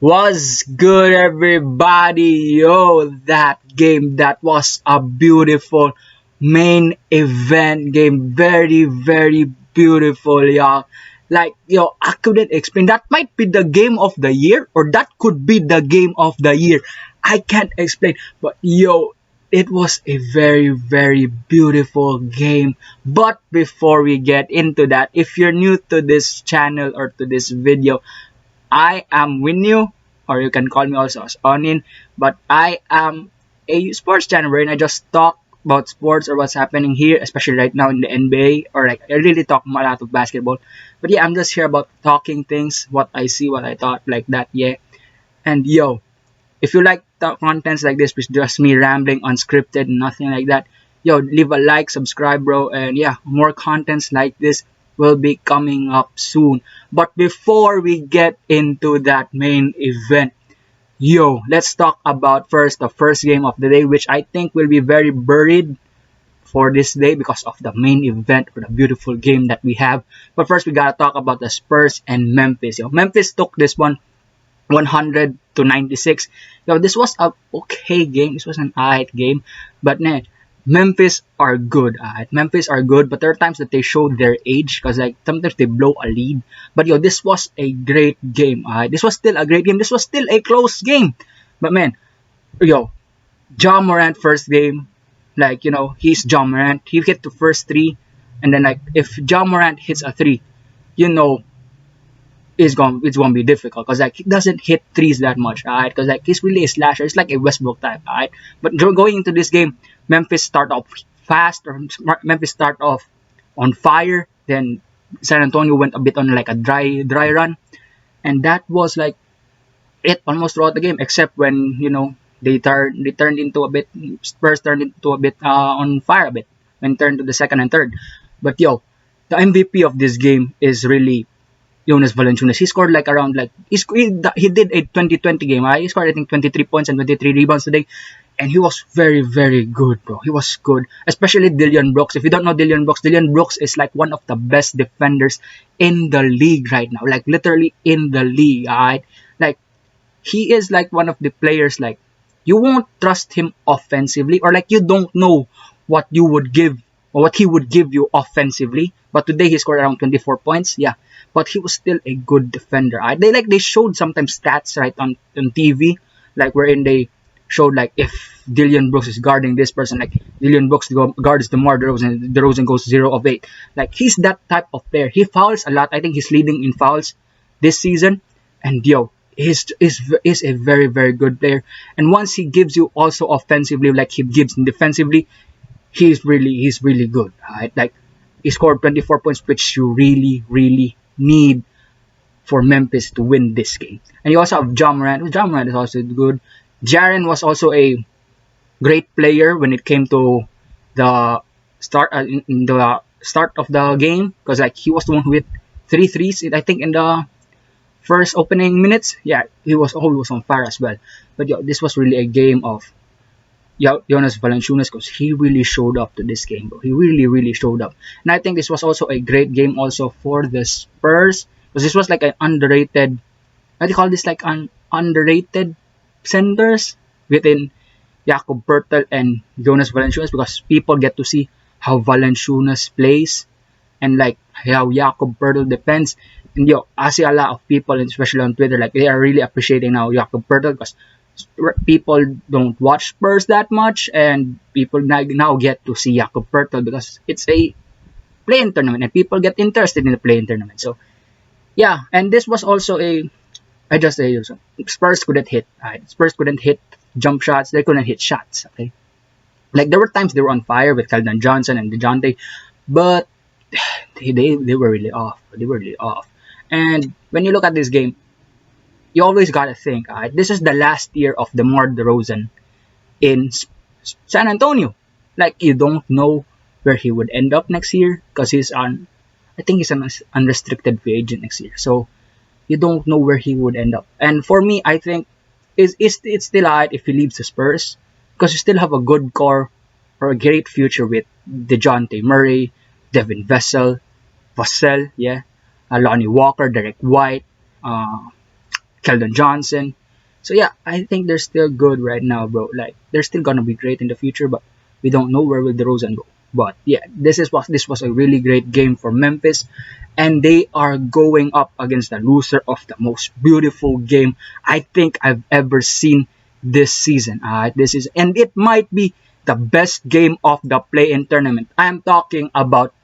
Was good, everybody? Yo, that game, that was a beautiful main event game. Very, very beautiful, y'all. Like, yo, I couldn't explain. That might be the game of the year, or that could be the game of the year. I can't explain. But, yo, it was a very, very beautiful game. But before we get into that, if you're new to this channel or to this video, I am Winew, or you can call me also as Onin, but I am a sports channel wherein I just talk about sports or what's happening here, especially right now in the NBA, or like I really talk a lot of basketball. But yeah, I'm just here about talking things, what I see, what I thought, like that, yeah. And yo, if you like the contents like this, which just me rambling, unscripted, nothing like that, yo, leave a like, subscribe, bro, and yeah, more contents like this will be coming up soon. But before we get into that main event, yo, let's talk about first the first game of the day, which I think will be very buried for this day because of the main event or the beautiful game that we have. But first, we gotta talk about the Spurs and Memphis. Yo, Memphis took this one 100 to 96. Yo, this was a okay game. This was an alright game, but nah, Memphis are good. Memphis are good, but there are times that they show their age because like sometimes they blow a lead. But yo, this was a great game. This was still a great game. This was still a close game. But man, yo, John Morant first game, like he's John Morant. He hit the first three, and then like if John Morant hits a three, you know it's gonna be difficult because like he doesn't hit threes that much, alright? Because like he's really a slasher. It's like a Westbrook type, alright? But going into this game, Memphis start off fast, or Memphis start off on fire. Then San Antonio went a bit on like a dry run, and that was like it almost throughout the game, except when they turned into a bit. Spurs turned into a bit on fire a bit when turned to the second and third. But yo, the MVP of this game is really Jonas Valanciunas. He scored like around like he did a 2020 game. He scored I think 23 points and 23 rebounds today, and he was very very good, bro. He was good, especially Dillon Brooks. If you don't know Dillon Brooks is like one of the best defenders in the league right now. Like literally in the league. Alright, like he is like one of the players like you won't trust him offensively, or like you don't know what you would give or what he would give you offensively. But today he scored around 24 points, yeah. But he was still a good defender. They showed sometimes stats right on TV, like wherein they showed like if Dillon Brooks is guarding this person, like Dillon Brooks guards DeMar DeRozan goes 0 of 8. Like he's that type of player. He fouls a lot. I think he's leading in fouls this season. And yo, is a very very good player. And once he gives you also offensively, like he gives defensively, he's really good. Right? Like he scored 24 points, which you really really need for Memphis to win this game. And you also have John Morant. John Morant is also good. Jaren was also a great player when it came to the start in the start of the game because like he was the one who hit three threes I think in the first opening minutes. Yeah, he was on fire as well. But yo, this was really a game of Jonas Valanciunas because he really showed up to this game, bro. He really really showed up, and I think this was also a great game also for the Spurs because this was like an underrated. What do you call this? Like an underrated centers within Jakob Pertl and Jonas Valanciunas because people get to see how Valanciunas plays and like how Jakob Pertl defends. And yo, I see a lot of people, especially on Twitter, like they are really appreciating now Jakob Pertl because people don't watch Spurs that much, and people now get to see Jakob Pertl because it's a play-in tournament, and people get interested in the play-in tournament. So yeah, and this was also a I just say so Spurs couldn't hit. Right? Spurs couldn't hit jump shots. They couldn't hit shots. Okay, like there were times they were on fire with Keldon Johnson and DeJounte, but they were really off. They were really off. And when you look at this game, you always gotta think, this is the last year of DeMar DeRozan in San Antonio. Like you don't know where he would end up next year because I think he's an unrestricted free agent next year. So you don't know where he would end up. And for me, I think it's still alright if he leaves the Spurs because you still have a good core or a great future with DeJounte Murray, Devin Vassell, yeah, Lonnie Walker, Derek White, uh, Keldon Johnson. So yeah, I think they're still good right now, bro. Like they're still gonna be great in the future, but we don't know where will DeRozan go. But yeah, this was a really great game for Memphis, and they are going up against the loser of the most beautiful game I think I've ever seen this season. This is, and it might be the best game of the play-in tournament. I am talking about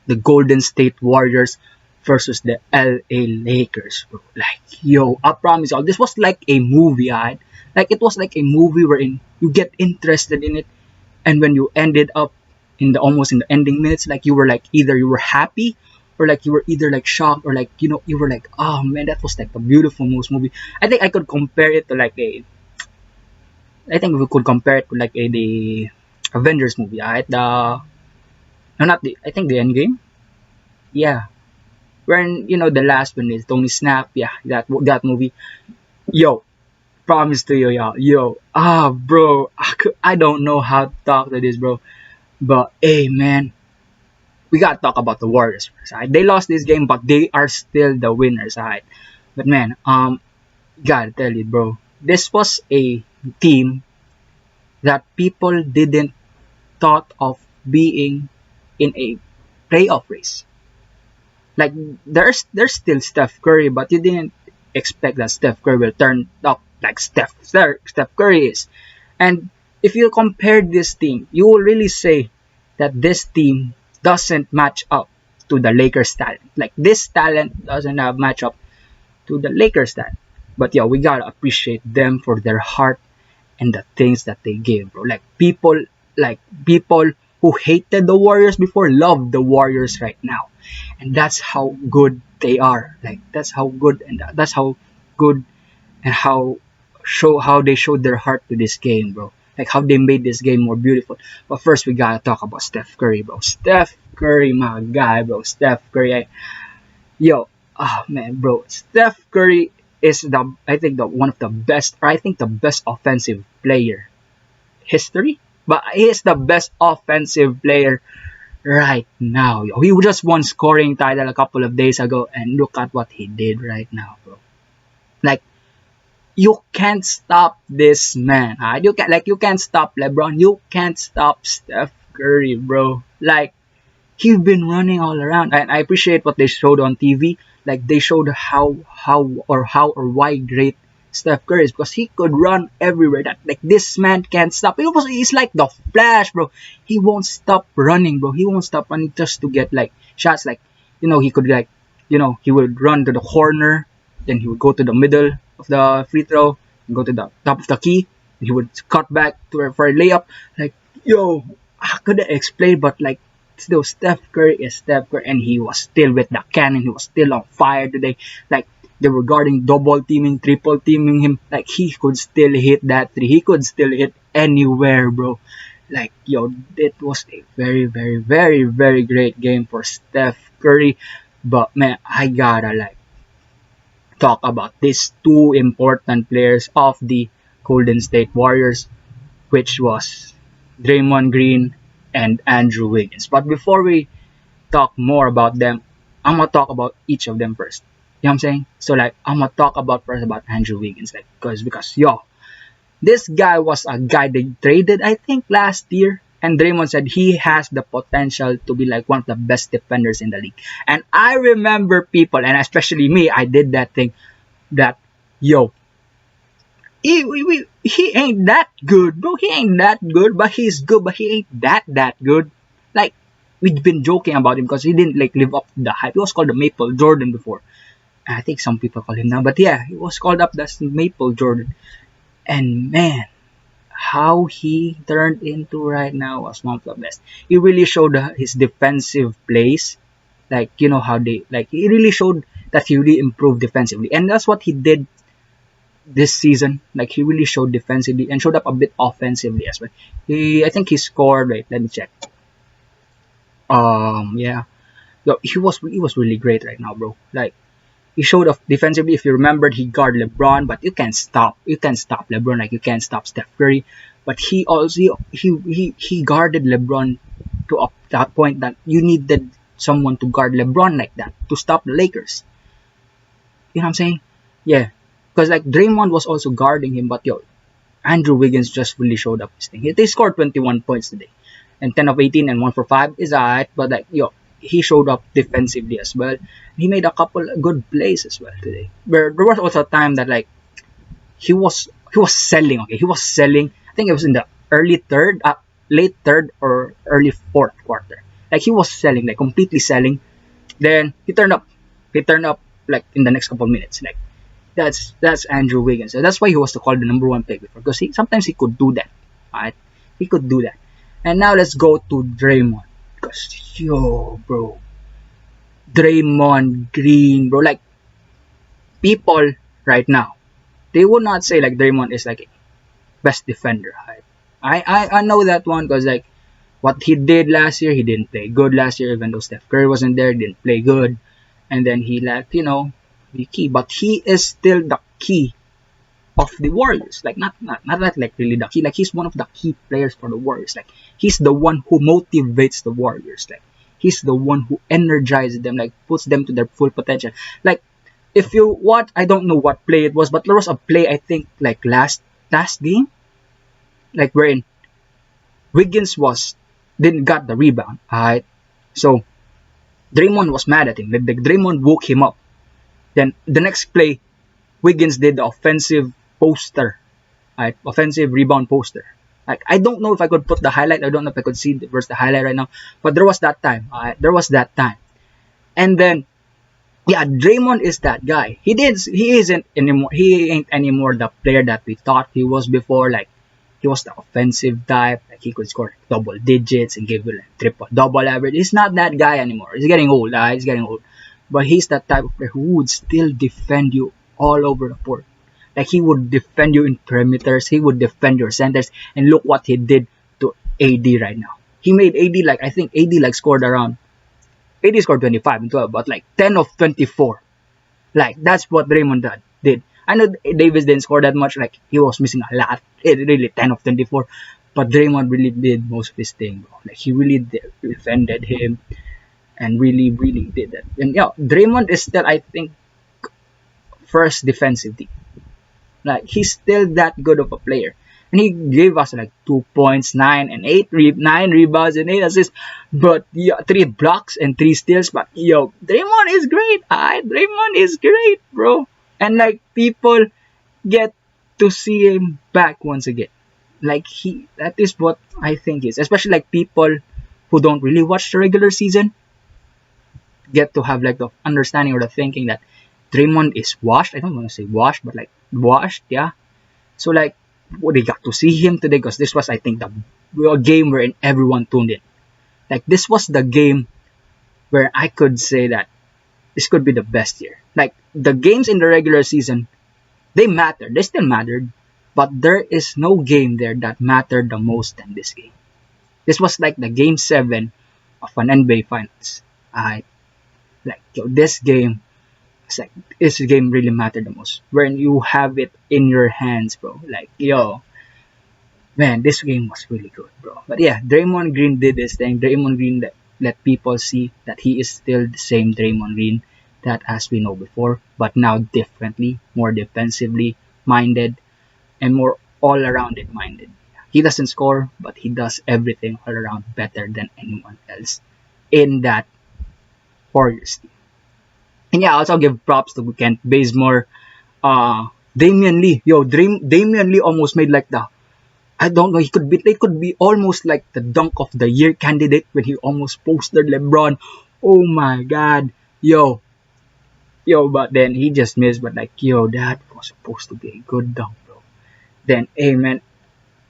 the Golden State Warriors versus the LA Lakers, bro. Like, yo, I promise you, this was like a movie, alright? Like, it was like a movie wherein you get interested in it, and when you ended up in the almost in the ending minutes, like you were like either you were happy or like you were either like shocked or like you were like, oh man, that was like a beautiful most movie. I think I could compare it to like a I think we could compare it to like a the Avengers movie, alright? The no not the I think the Endgame. Yeah, when the last one is Tony Snap, yeah, that movie. Yo, promise to you, bro, I don't know how to talk to this, bro, but hey, man, we gotta talk about the Warriors first. Right? They lost this game, but they are still the winners, right? But man, gotta tell you, bro, this was a team that people didn't thought of being in a playoff race. Like there's still Steph Curry, but you didn't expect that Steph Curry will turn up like Steph Curry is. And if you compare this team, you will really say that this team doesn't match up to the Lakers talent. Like this talent doesn't have match up to the Lakers talent. But yeah, we gotta appreciate them for their heart and the things that they gave, bro. Like people who hated the Warriors before love the Warriors right now, and that's how good they are. Like that's how good and that's how good and how they showed their heart to this game, bro. Like how they made this game more beautiful. But first, we gotta talk about Steph Curry, bro. Steph Curry, my guy, bro. Steph Curry, yo, oh man, bro. Steph Curry is I think the one of the best, or I think the best offensive player history. But he is the best offensive player right now. Yo. He just won scoring title a couple of days ago, and look at what he did right now, bro. Like you can't stop this man. Huh? You can't stop LeBron. You can't stop Steph Curry, bro. Like he's been running all around, and I appreciate what they showed on TV. Like they showed how or why great Steph Curry is because he could run everywhere. That like this man can't stop. He's like the Flash, bro. He won't stop running, bro. He won't stop running just to get like shots. Like he could like he would run to the corner, then he would go to the middle of the free throw, and go to the top of the key. And he would cut back for a layup. Like yo, I couldn't explain, but like still Steph Curry is Steph Curry, and he was still with the cannon. He was still on fire today. Like they were guarding double teaming, triple teaming him. Like he could still hit that three. He could still hit anywhere, bro. Like yo, it was a very, very, very, very great game for Steph Curry. But man, I gotta like talk about these two important players of the Golden State Warriors, which was Draymond Green and Andrew Wiggins. But before we talk more about them, I'm gonna talk about each of them first. You know what I'm saying? So like I'm gonna talk about first about Andrew Wiggins, like because yo, this guy was a guy they traded I think last year, and Draymond said he has the potential to be like one of the best defenders in the league. And I remember people, and especially me, I did that thing that yo, he ain't that good, bro. He ain't that good, but he's good, but he ain't that good. Like we've been joking about him because he didn't like live up to the hype. He was called the Maple Jordan before. I think some people call him now, but yeah, he was called up as Maple Jordan. And man, how he turned into right now was one of the best. He really showed his defensive plays, like how they like. He really showed that he really improved defensively, and that's what he did this season. Like he really showed defensively and showed up a bit offensively as well. I think he scored. Wait, let me check. Yeah, yo, he was really great right now, bro. Like he showed up defensively. If you remembered, he guarded LeBron, but you can't stop LeBron like you can't stop Steph Curry. But he also he guarded LeBron to up that point that you needed someone to guard LeBron like that to stop the Lakers. You know what I'm saying? Yeah, Because like Draymond was also guarding him, but yo, Andrew Wiggins just really showed up his thing. They scored 21 points today, and 10 of 18 and 1 for 5 is alright, but like yo, he showed up defensively as well. He made a couple good plays as well today. Where there was also a time that like he was selling. Okay, he was selling. I think it was in the early third, late third or early fourth quarter. Like he was selling, like completely selling. Then he turned up. He turned up like in the next couple of minutes. Like that's Andrew Wiggins. So that's why he was to call the number one pick before. Because sometimes he could do that. Right? He could do that. And now let's go to Draymond. Because yo, bro, Draymond Green, bro. Like people right now, they would not say like Draymond is like best defender. Right? I know that one because like what he did last year, he didn't play good last year. Even though Steph Curry wasn't there, didn't play good, and then he lacked the key. But he is still the key of the Warriors. Like not that like really the key. Like he's one of the key players for the Warriors. Like he's the one who motivates the Warriors. Like he's the one who energizes them. Like puts them to their full potential. Like if you watch, I don't know what play it was, but there was a play I think like last game, like wherein Wiggins was didn't got the rebound. Alright, so Draymond was mad at him. Like Draymond woke him up. Then the next play, Wiggins did the offensive poster, right? Offensive rebound poster. Like I don't know if I could put the highlight. I don't know if I could see the highlight right now. But there was that time. There was that time. And then yeah, Draymond is that guy. He isn't anymore. He ain't anymore the player that we thought he was before. Like he was the offensive type. Like he could score like double digits and give you like triple double average. He's not that guy anymore. He's getting old. He's getting old. But he's that type of player who would still defend you all over the court. Like he would defend you in perimeters. He would defend your centers. And look what he did to AD right now. He made AD like I think AD like scored around. AD scored 25 and 12, but like 10 of 24. Like that's what Draymond did. I know Davis didn't score that much. Like he was missing a lot. It really 10 of 24. But Draymond really did most of his thing, bro. Like he really defended him and really, really did that. And Draymond is still, I think, first defensive team. Like he's still that good of a player. And he gave us like 2 points, 9 rebounds and 8 assists. But 3 blocks and 3 steals. But Draymond is great. Draymond is great, bro. And like people get to see him back once again. Like that is what I think is. Especially like people who don't really watch the regular season get to have like the understanding or the thinking that Draymond is washed. I don't want to say washed, but like washed, yeah. So like they got to see him today because this was I think the game wherein everyone tuned in. Like this was the game where I could say that this could be the best year. Like the games in the regular season, they mattered. They still mattered. But there is no game there that mattered the most than this game. This was like the game 7 of an NBA Finals. This game, it's like this game really mattered the most. When you have it in your hands, bro. Like man, this game was really good, bro. But yeah, Draymond Green did this thing. Draymond Green let people see that he is still the same Draymond Green that as we know before, but now differently, more defensively minded, and more all around it minded. He doesn't score, but he does everything all around better than anyone else in that Warriors team. And yeah, I also give props to Kent Bazemore, Damian Lee. Damian Lee almost made like I don't know, they could be almost like the dunk of the year candidate when he almost posted LeBron. Oh my god. But then he just missed, but like that was supposed to be a good dunk, bro. Then man,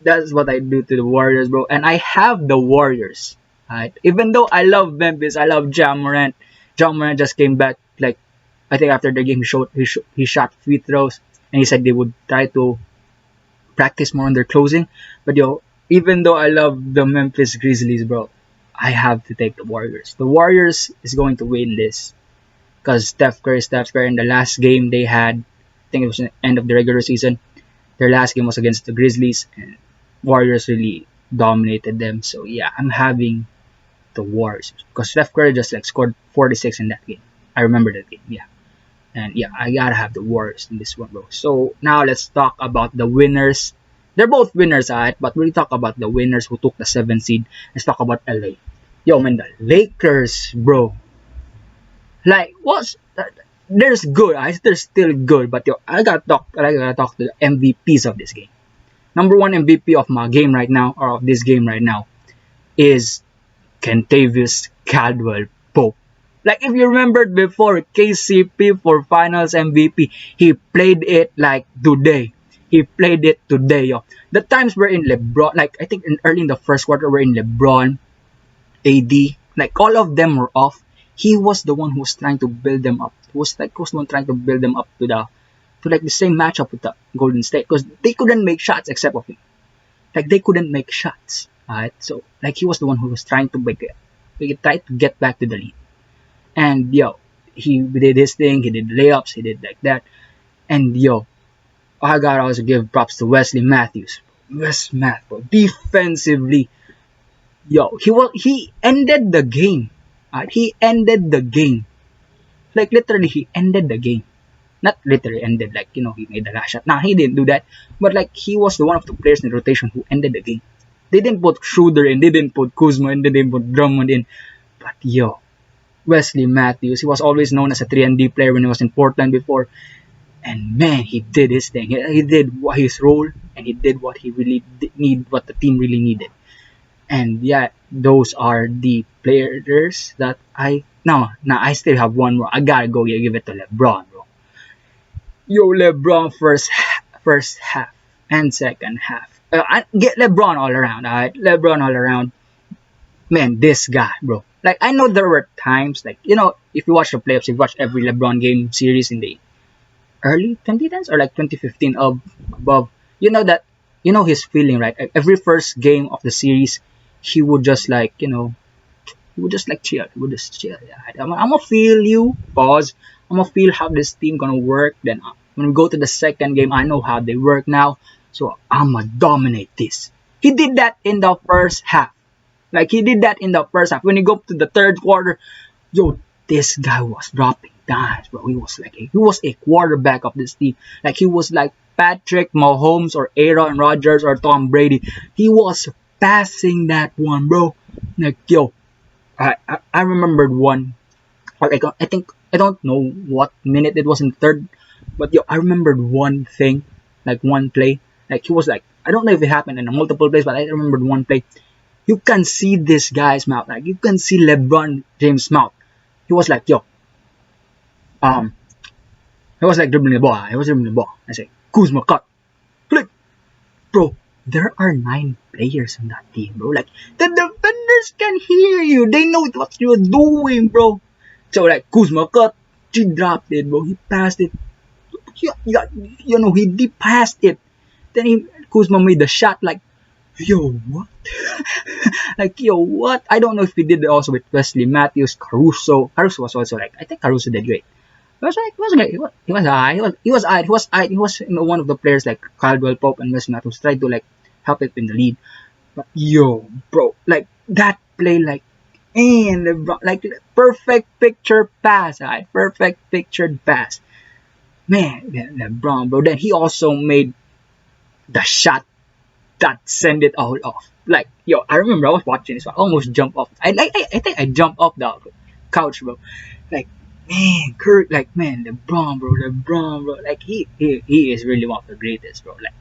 that's what I do to the Warriors, bro. And I have the Warriors. Right? Even though I love Memphis, I love Ja Morant. Ja Morant just came back, like I think after the game he shot free throws and he said they would try to practice more on their closing. But even though I love the Memphis Grizzlies, bro, I have to take the Warriors. The Warriors is going to win this because Steph Curry in the last game they had, I think it was the end of the regular season. Their last game was against the Grizzlies and Warriors really dominated them. So yeah, I'm having the Warriors because Steph Curry just like scored 46 in that game. I remember that game. Yeah. And yeah, I gotta have the Warriors in this one, bro. So now let's talk about the winners. They're both winners, alright, but we talk about the winners who took the 7th seed. Let's talk about LA. Yo, man, the Lakers, bro. Like, what's there's good, alright? They're still good, but yo, I gotta talk to the MVPs of this game. Number one MVP of my game right now, or of this game right now, is Kentavious Caldwell Pope. Like if you remembered before KCP for Finals MVP, he played it like today. He played it today, yo. The times we're in LeBron, like I think early in the first quarter, we're in LeBron, AD, like all of them were off. He was the one who was trying to build them up. He was the one trying to build them up to like the same matchup with the Golden State because they couldn't make shots except of him. Like they couldn't make shots. Alright, so like he was the one who was trying to make it. He tried to get back to the lead. And yo, he did his thing. He did layups. He did like that. And yo, I gotta also give props to Wesley Matthews. Wes Matthews, defensively, yo, he ended the game. He ended the game. Like literally, he ended the game. Not literally ended, like he made the last shot. Nah, he didn't do that. But like he was the one of the players in the rotation who ended the game. They didn't put Schroeder in, they didn't put Kuzma in, they didn't put Drummond in. But yo, Wesley Matthews, he was always known as a 3-and-D player when he was in Portland before. And man, he did his thing. He did his role, and he did what he really what the team really needed. And yeah, those are the players that I no. Now I still have one more. I gotta go give it to LeBron, bro. Yo, LeBron first half and second half. I get LeBron all around. Alright, LeBron all around. Man, this guy, bro. Like I know there were times, like if you watch the playoffs, if you watch every LeBron game series in the early 2010s or like 2015 above, his feeling, right? Every first game of the series, he would just like he would just like chill. He would just chill. Yeah, I'm gonna feel you. Pause. I'm gonna feel how this team gonna work. Then when we go to the second game, I know how they work now. So I'm gonna dominate this. He did that in the first half. Like he did that in the first half. When you go to the third quarter, yo, this guy was dropping dimes, bro. He was a quarterback of this team. Like he was like Patrick Mahomes or Aaron Rodgers or Tom Brady. He was passing that one, bro. Like yo, I remembered one. Like I think I don't know what minute it was in third, but yo, I remembered one thing, like one play. Like he was like, I don't know if it happened in a multiple plays, but I remembered one play. You can see this guy's mouth. Like you can see LeBron James' mouth. He was like, yo, um, he was like dribbling the ball. He was dribbling the ball. I say, Kuzma cut. Click. Bro, there are 9 players on that team, bro. Like the defenders can hear you. They know what you're doing, bro. So like Kuzma cut. He dropped it, bro. He passed it. He passed it. Then Kuzma made the shot like, yo, what? Like, yo, what? I don't know if he did it also with Wesley Matthews, Caruso. Caruso was also like, I think Caruso did great. He was one of the players like Caldwell Pope and Wesley Matthews tried to like help it in the lead. But yo, bro, like that play, like, and LeBron, like perfect picture pass, right? Perfect pictured pass. Man, yeah, LeBron, bro. Then he also made the shot that send it all off. Like, yo, I remember I was watching this. So I almost jumped off. I think I jumped off the couch, bro. Like, man, Kurt, like, man, LeBron, bro. Like, he is really one of the greatest, bro. Like,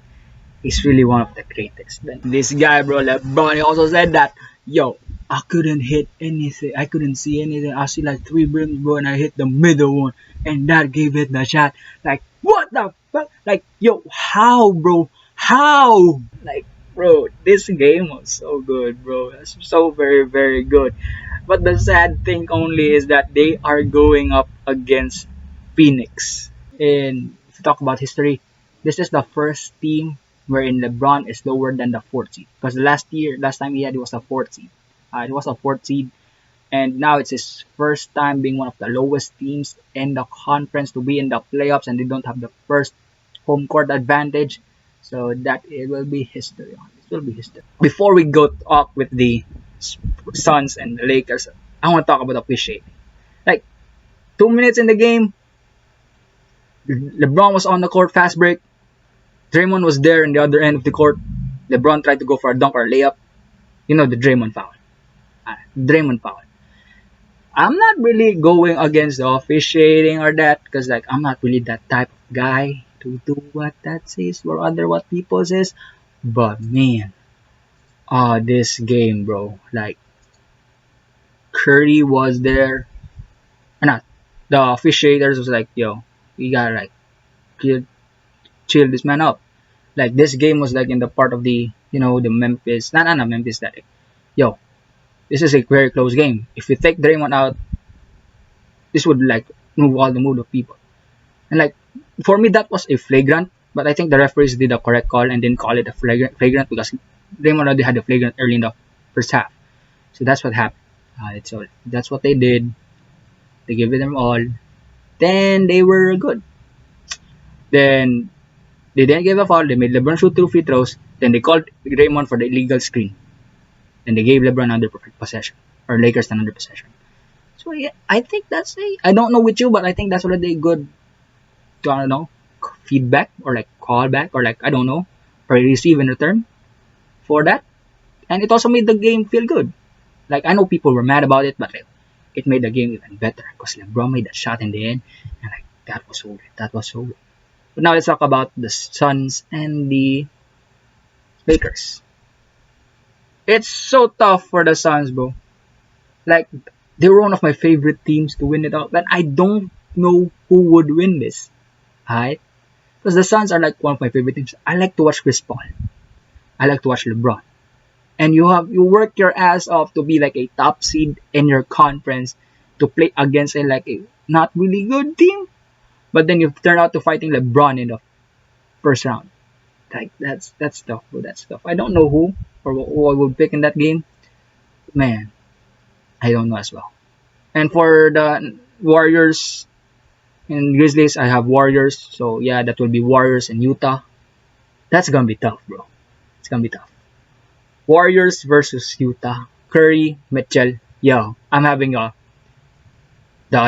he's really one of the greatest. Then this guy, bro, LeBron, he also said that, yo, I couldn't hit anything. I couldn't see anything. I see like 3 brims, bro, and I hit the middle one, and that gave it the shot. Like, what the fuck? Like, yo, how, bro? How? Like, bro, this game was so good, bro. It's so very, very good. But the sad thing only is that they are going up against Phoenix. And if you talk about history, this is the first team wherein LeBron is lower than the 4th seed. Because last time he had, it was a 4th seed. It was a 4th seed. And now it's his first time being one of the lowest teams in the conference to be in the playoffs, and they don't have the first home court advantage. So that it will be history. It will be history. Before we go talk with the Suns and the Lakers, I want to talk about officiating. Like 2 minutes in the game, LeBron was on the court, fast break. Draymond was there in the other end of the court. LeBron tried to go for a dunk or a layup. You know the Draymond foul. Draymond foul. I'm not really going against the officiating or that because like I'm not really that type of guy to do what that says or other what people says. But man, this game, bro. Like Curry was there. Not the officiators was like, yo, we gotta like chill, chill this man up. Like this game was like in the part of the the Memphis, not Memphis that. Yo, this is a very close game. If you take Draymond out, this would like move all the mood of people. And like for me, that was a flagrant. But I think the referees did a correct call and didn't call it a flagrant because Draymond already had the flagrant early in the first half. So that's what happened. So that's what they did. They gave it them all. Then they were good. Then they didn't give a foul. They made LeBron shoot 2 free throws. Then they called Draymond for the illegal screen. And they gave LeBron another possession. Or Lakers another possession. So yeah, I think that's I don't know with you, but I think that's already good. I don't know, feedback or like callback or like I don't know, or receive in return for that. And it also made the game feel good. Like I know people were mad about it, but like, it made the game even better because LeBron made that shot in the end, and like that was so good. That was so good. But now let's talk about the Suns and the Lakers. It's so tough for the Suns, bro. Like they were one of my favorite teams to win it out, but I don't know who would win this. Alright? Because the Suns are like one of my favorite teams. I like to watch Chris Paul. I like to watch LeBron. And you work your ass off to be like a top seed in your conference to play against a not really good team. But then you turn out to fighting LeBron in the first round. Like that's tough, bro. That's tough. I don't know who or who I would pick in that game. Man, I don't know as well. And for the Warriors and Grizzlies, I have Warriors. So yeah, that will be Warriors and Utah. That's gonna be tough, bro. It's gonna be tough. Warriors versus Utah. Curry, Mitchell. Yo, I'm having the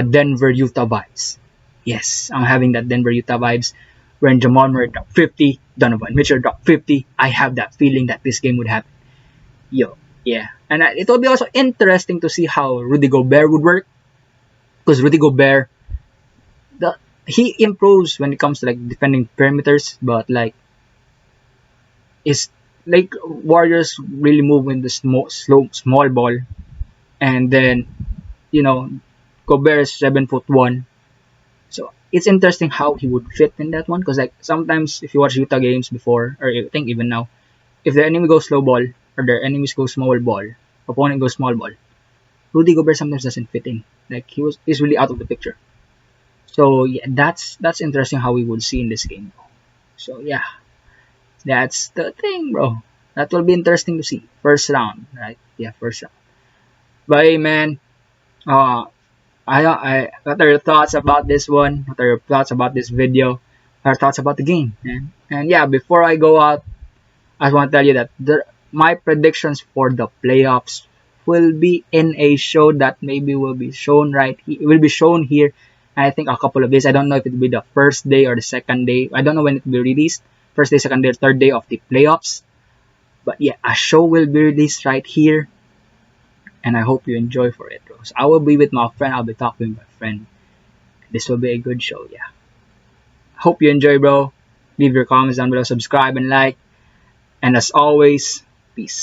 Denver Utah vibes. Yes, I'm having that Denver Utah vibes. When Jamal Murray dropped 50, Donovan Mitchell dropped 50. I have that feeling that this game would happen. Yo, yeah. And it will be also interesting to see how Rudy Gobert would work. Because Rudy Gobert, he improves when it comes to like defending perimeters, but like is like Warriors really move in the small ball, and then you know Gobert is 7'1", so it's interesting how he would fit in that one. Because like sometimes if you watch Utah games before, or I think even now, if the enemy goes slow ball or their enemies go small ball, opponent goes small ball, Rudy Gobert sometimes doesn't fit in. Like he's really out of the picture. So yeah, that's interesting how we would see in this game. So yeah, that's the thing, bro. That will be interesting to see. First round, right? Yeah, first round. But hey, man, uh, what are your thoughts about this one? What are your thoughts about this video? What are your thoughts about the game, man? And yeah, before I go out, I just want to tell you that my predictions for the playoffs will be in a show that maybe will be shown will be shown here. I think a couple of days. I don't know if it will be the first day or the second day. I don't know when it will be released. First day, second day, third day of the playoffs. But yeah, a show will be released right here, and I hope you enjoy for it, bro. So I will be with my friend. I'll be talking with my friend. This will be a good show, yeah. Hope you enjoy, bro. Leave your comments down below, subscribe and like. And as always, peace.